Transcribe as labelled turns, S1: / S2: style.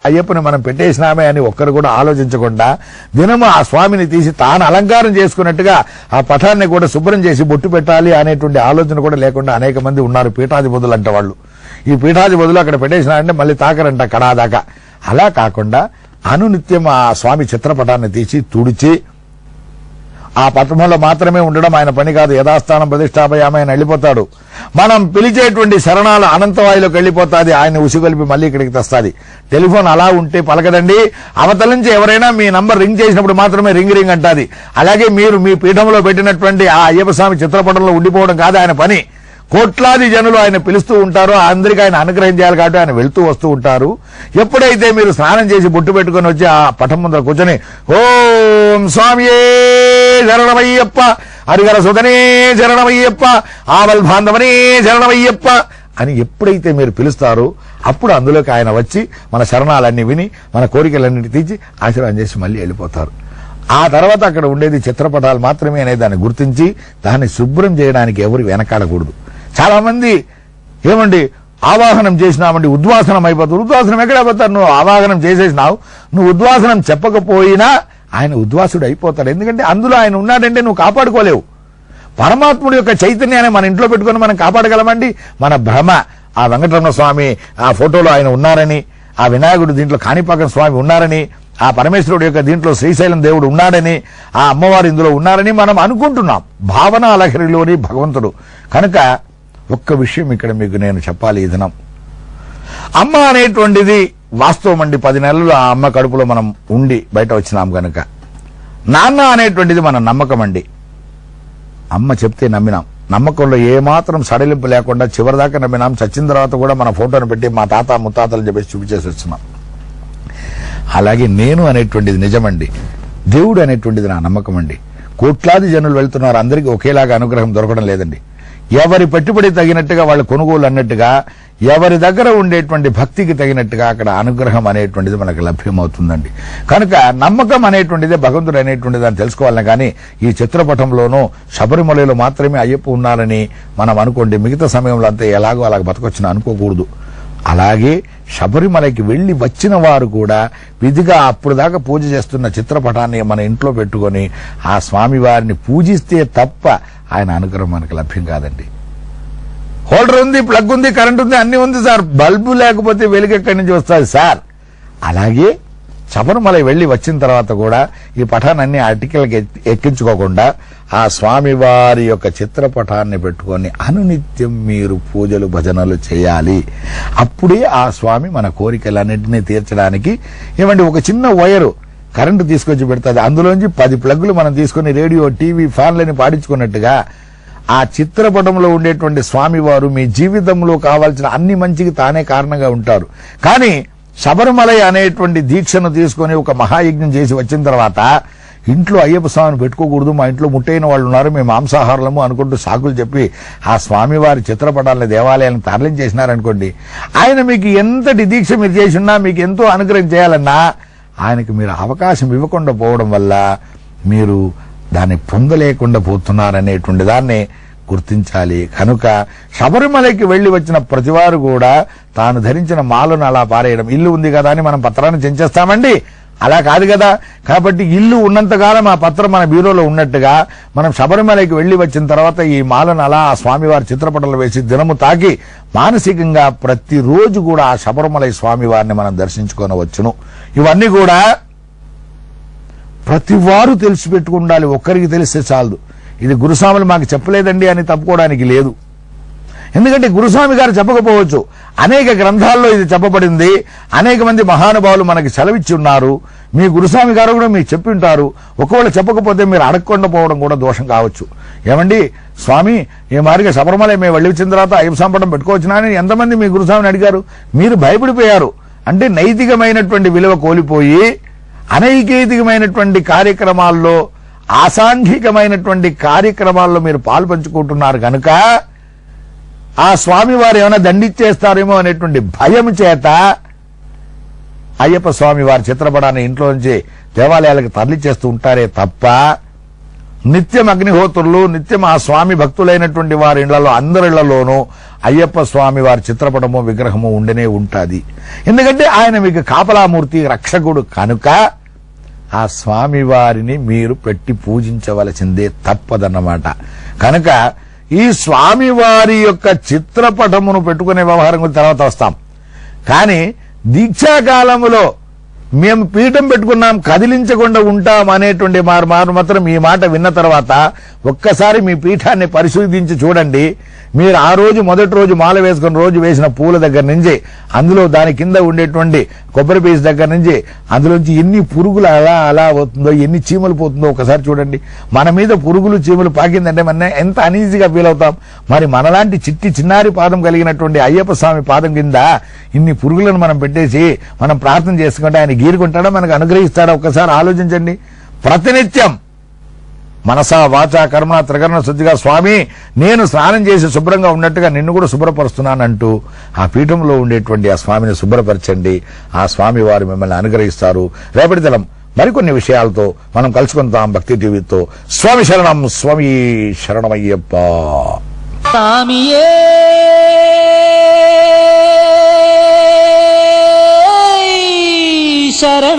S1: అయ్యప్పని మనం పెట్టేసినామే అని ఒక్కరు కూడా ఆలోచించకుండా దినము ఆ స్వామిని తీసి తాను అలంకారం చేసుకున్నట్టుగా ఆ పటాన్ని కూడా శుభ్రం చేసి బొట్టు పెట్టాలి అనేటువంటి ఆలోచన కూడా లేకుండా అనేక మంది ఉన్నారు పీఠాధిపతులు అంటే వాళ్ళు. ఈ పీఠాధిపతులు అక్కడ పెట్టేసినారంటే మళ్ళీ తాకరంట కడాదాకా. అలా కాకుండా అనునిత్యం ఆ స్వామి చిత్రపటాన్ని తీసి తుడిచి ఆ పటంలో మాత్రమే ఉండడం ఆయన పని కాదు. యథాస్థానం ప్రతిష్టాపయామ ఆయన వెళ్ళిపోతాడు. మనం పిలిచేటువంటి శరణాలు అనంతవాయులోకి వెళ్ళిపోతాది. ఆయన ఉసిగొలిపి మళ్ళీ ఇక్కడికి తెస్తాది. టెలిఫోన్ అలా ఉంటే పలకదండి. అవతల నుంచి ఎవరైనా మీ నంబర్ రింగ్ చేసినప్పుడు మాత్రమే రింగ్ రింగ్ అంటాది. అలాగే మీరు మీ పీఠంలో పెట్టినటువంటి ఆ అయ్యప్ప స్వామి చిత్రపటంలో ఉండిపోవడం కాదు ఆయన పని. కోట్లాది జనులు ఆయన పిలుస్తూ ఉంటారు. అందరికీ ఆయన అనుగ్రహం చేయాలి కాబట్టి ఆయన వెళ్తూ వస్తూ ఉంటారు. ఎప్పుడైతే మీరు స్నానం చేసి బొట్టు పెట్టుకుని వచ్చి ఆ పటం ముందర కూర్చొని ఓం స్వామియే శరణమయ్యప్ప, హరిహర సుధనే శరణమయ్యప్ప, ఆవల్ బాంధవనే శరణమయ్యప్ప అని ఎప్పుడైతే మీరు పిలుస్తారో అప్పుడు అందులోకి ఆయన వచ్చి మన శరణాలన్నీ విని మన కోరికలన్నింటి తీర్చి ఆశీర్వాదం చేసి మళ్ళీ వెళ్ళిపోతారు. ఆ తర్వాత అక్కడ ఉండేది చిత్రపటాలు మాత్రమే అనే దాన్ని గుర్తించి దాన్ని శుభ్రం చేయడానికి ఎవరు వెనకాడకూడదు. చాలా మంది ఏమండి ఆవాహనం చేసినామండి ఉద్వాసనం అయిపోతుంది. ఉద్వాసనం ఎక్కడ అయిపోతారు? నువ్వు ఆవాహనం చేసేసినావు, నువ్వు ఉద్వాసనం చెప్పకపోయినా ఆయన ఉద్వాసుడు అయిపోతాడు. ఎందుకంటే అందులో ఆయన ఉన్నాడంటే నువ్వు కాపాడుకోలేవు. పరమాత్ముడి యొక్క చైతన్యాన్ని మన ఇంట్లో పెట్టుకుని మనం కాపాడగలమండి? మన భ్రమ. ఆ వెంకటరమణ స్వామి ఆ ఫోటోలో ఆయన ఉన్నారని, ఆ వినాయకుడు దీంట్లో కాణిపాకం స్వామి ఉన్నారని, ఆ పరమేశ్వరుడు యొక్క దీంట్లో శ్రీశైలం దేవుడు ఉన్నాడని, ఆ అమ్మవారు ఇందులో ఉన్నారని మనం అనుకుంటున్నాం. భావన లహరిలోని భగవంతుడు. కనుక ఒక్క విషయం ఇక్కడ మీకు నేను చెప్పాలి. ఈ దినం అమ్మ అనేటువంటిది వాస్తవం అండి. 10 నెలలు ఆ అమ్మ కడుపులో మనం ఉండి బయట వచ్చినాం కనుక. నాన్న అనేటువంటిది మన నమ్మకం అండి. అమ్మ చెప్తే నమ్మినాం. నమ్మకంలో ఏమాత్రం సడలింపు లేకుండా చివరిదాకా నమ్మినాం. చచ్చిన తర్వాత కూడా మన ఫోటోను పెట్టి మా తాత ముత్తాతలు చెప్పేసి చూపించేసి వచ్చినాం. అలాగే నేను అనేటువంటిది నిజమండి. దేవుడు అనేటువంటిది నా నమ్మకం అండి. కోట్లాది జనులు వెళ్తున్నారు. అందరికీ ఒకేలాగా అనుగ్రహం దొరకడం లేదండి. ఎవరి పెట్టుబడి తగినట్టుగా వాళ్ళ కొనుగోలు అన్నట్టుగా ఎవరి దగ్గర ఉండేటువంటి భక్తికి తగినట్టుగా అక్కడ అనుగ్రహం అనేటువంటిది మనకు లభ్యమవుతుందండి. కనుక నమ్మకం అనేటువంటిదే భగవంతుడు అనేటువంటిది అని తెలుసుకోవాలని. కానీ ఈ చిత్రపటంలోనూ శబరిమలలో మాత్రమే అయ్యప్ప ఉన్నారని మనం అనుకోండి. మిగతా సమయంలో అంతా ఎలాగో అలాగ బతకొచ్చినా అనుకోకూడదు. అలాగే శబరిమలకి వెళ్లి వచ్చిన వారు కూడా విధిగా అప్పుడు దాకా పూజ చేస్తున్న చిత్రపటాన్ని మన ఇంట్లో పెట్టుకొని ఆ స్వామివారిని పూజిస్తే తప్ప ఆయన అనుగ్రహం మనకు లభ్యం కాదండి. హోల్డర్ ఉంది, ప్లగ్ ఉంది, కరెంట్ ఉంది, అన్ని ఉంది సార్, బల్బు లేకపోతే వెలుగు ఎక్కడి నుంచి వస్తుంది సార్. అలాగే శబరిమల వెళ్లి వచ్చిన తర్వాత కూడా ఈ పటాన్ని అటికలకి ఎక్కించుకోకుండా ఆ స్వామివారి యొక్క చిత్రపటాన్ని పెట్టుకొని అనునిత్యం మీరు పూజలు భజనలు చేయాలి. అప్పుడే ఆ స్వామి మన కోరికలన్నింటినీ తీర్చడానికి ఏమంటే ఒక చిన్న వైరు కరెంటు తీసుకొచ్చి పెడుతుంది. అందులోంచి 10 ప్లగ్గులు మనం తీసుకుని రేడియో, టీవీ, ఫ్యాన్లని పాడించుకున్నట్టుగా ఆ చిత్రపటంలో ఉండేటువంటి స్వామివారు మీ జీవితంలో కావాల్సిన అన్ని మంచికి తానే కారణంగా ఉంటారు. కానీ శబరిమల అనేటువంటి దీక్షను తీసుకుని ఒక మహాయజ్ఞం చేసి వచ్చిన తర్వాత ఇంట్లో అయ్యప్ప స్వామిని పెట్టుకోకూడదు, మా ఇంట్లో ముట్టైన వాళ్ళు ఉన్నారు, మేము మాంసాహారులము అనుకుంటూ సాకులు చెప్పి ఆ స్వామివారి చిత్రపటాలను దేవాలయాలను తరలించేసినారనుకోండి, ఆయన మీకు ఎంతటి దీక్ష మీరు చేసినా, మీకు ఎంతో అనుగ్రహం చేయాలన్నా ఆయనకు మీరు అవకాశం ఇవ్వకుండా పోవడం వల్ల మీరు దాన్ని పొందలేకుండా పోతున్నారనేటువంటి దాన్ని గుర్తించాలి. కనుక శబరిమలకి వెళ్లి వచ్చిన ప్రతివారు కూడా తాను ధరించిన మాలను అలా పారేయడం. ఇల్లు ఉంది కదా అని మనం పత్రాన్ని చెంచేస్తామండి, అలా కాదు కదా. కాబట్టి ఇల్లు ఉన్నంతకాలం ఆ పత్రం మన బ్యూరోలో ఉన్నట్టుగా మనం శబరిమలకి వెళ్లి వచ్చిన తర్వాత ఈ మాలను అలా ఆ స్వామివారి చిత్రపటాలు వేసి దినము తాకి మానసికంగా ప్రతిరోజు కూడా ఆ శబరిమల స్వామివారిని మనం దర్శించుకోనవచ్చును. ఇవన్నీ కూడా ప్రతివారు తెలిసి పెట్టుకుండాలి. ఒక్కరికి తెలిస్తే చాలదు. ఇది గురుస్వాములు మాకు చెప్పలేదండి అని తప్పుకోవడానికి లేదు. ఎందుకంటే గురుస్వామి గారు చెప్పకపోవచ్చు, అనేక గ్రంథాల్లో ఇది చెప్పబడింది. అనేక మంది మహానుభావులు మనకి సెలవిచ్చి ఉన్నారు. మీ గురుస్వామి గారు కూడా మీకు చెప్పి ఉంటారు. ఒకవేళ చెప్పకపోతే మీరు అడగకుండా పోవడం కూడా దోషం కావచ్చు. ఏమండి స్వామి, ఈ మారిగా శబరిమల మేము వెళ్ళి వచ్చిన తర్వాత అయ్యప్ప సంపటం పెట్టుకోవచ్చునా అని ఎంతమంది మీ గురుస్వామిని అడిగారు? మీరు భయపడిపోయారు. అంటే నైతికమైనటువంటి విలువ కోల్పోయి అనైతికమైనటువంటి కార్యక్రమాల్లో, అసాంఘికమైనటువంటి కార్యక్రమాల్లో మీరు పాలు పంచుకుంటున్నారు కనుక ఆ స్వామివారు ఏమైనా దండిచ్చేస్తారేమో అనేటువంటి భయం చేత అయ్యప్ప స్వామి వారి చిత్రపటాన్ని ఇంట్లో నుంచి దేవాలయాలకు తరలిచేస్తూ ఉంటారే తప్ప నిత్యం అగ్నిహోత్రులు, నిత్యం ఆ స్వామి భక్తులైనటువంటి వారి ఇళ్లలో అందరి ఇళ్లలోనూ అయ్యప్ప స్వామి వారి చిత్రపటము విగ్రహము ఉండనే ఉంటాది. ఎందుకంటే ఆయన మీకు కాపలామూర్తి, రక్షకుడు కనుక ఆ స్వామి వారిని మీరు పెట్టి పూజించవలసిందే, తప్పదన్నమాట. కనుక ఈ స్వామి వారి యొక్క చిత్రపటమును పెట్టుకునే వ్యవహారం గురించి తర్వాత వస్తాం. కానీ దీక్షాకాలములో మేము పీఠం పెట్టుకున్నాం, కదిలించకుండా ఉంటాం అనేటువంటి మాత్రం ఈ మాట విన్న తర్వాత ఒక్కసారి మీ పీఠాన్ని పరిశోధించి చూడండి. మీరు ఆ రోజు మొదటి రోజు మాల వేసుకున్న రోజు వేసిన పూల దగ్గర నుంచి, అందులో దాని కింద ఉండేటువంటి కొబ్బరి పీస్ దగ్గర నుంచి, అందులోంచి ఎన్ని పురుగులు అలా అలా అవుతుందో, ఎన్ని చీమలు పోతుందో ఒకసారి చూడండి. మన మీద పురుగులు చీమలు పాకిందంటే మన ఎంత అనీజీగా ఫీల్ అవుతాం. మరి మనలాంటి చిన్నారి పాదం కలిగినటువంటి అయ్యప్ప స్వామి పాదం కింద ఇన్ని పురుగులను మనం పెట్టేసి మనం ప్రార్థన చేసుకుంటే ఆయన గీరుకుంటాడా, మనకు అనుగ్రహిస్తాడా? ఒక్కసారి ఆలోచించండి. ప్రతినిత్యం మనసా వాచా కర్మ త్రికరణ శుద్ధిగా స్వామి నేను స్నానం చేసి శుభ్రంగా ఉన్నట్టుగా నిన్ను కూడా శుభ్రపరుస్తున్నానంటూ ఆ పీఠంలో ఉండేటువంటి ఆ స్వామిని శుభ్రపరచండి. ఆ స్వామి వారు మిమ్మల్ని అనుగ్రహిస్తారు. రేపటి దినం మరికొన్ని విషయాలతో మనం కలుసుకుందాం భక్తి టీవీతో. స్వామి శరణం, స్వామి శరణమయ్యప్ప.
S2: శరణ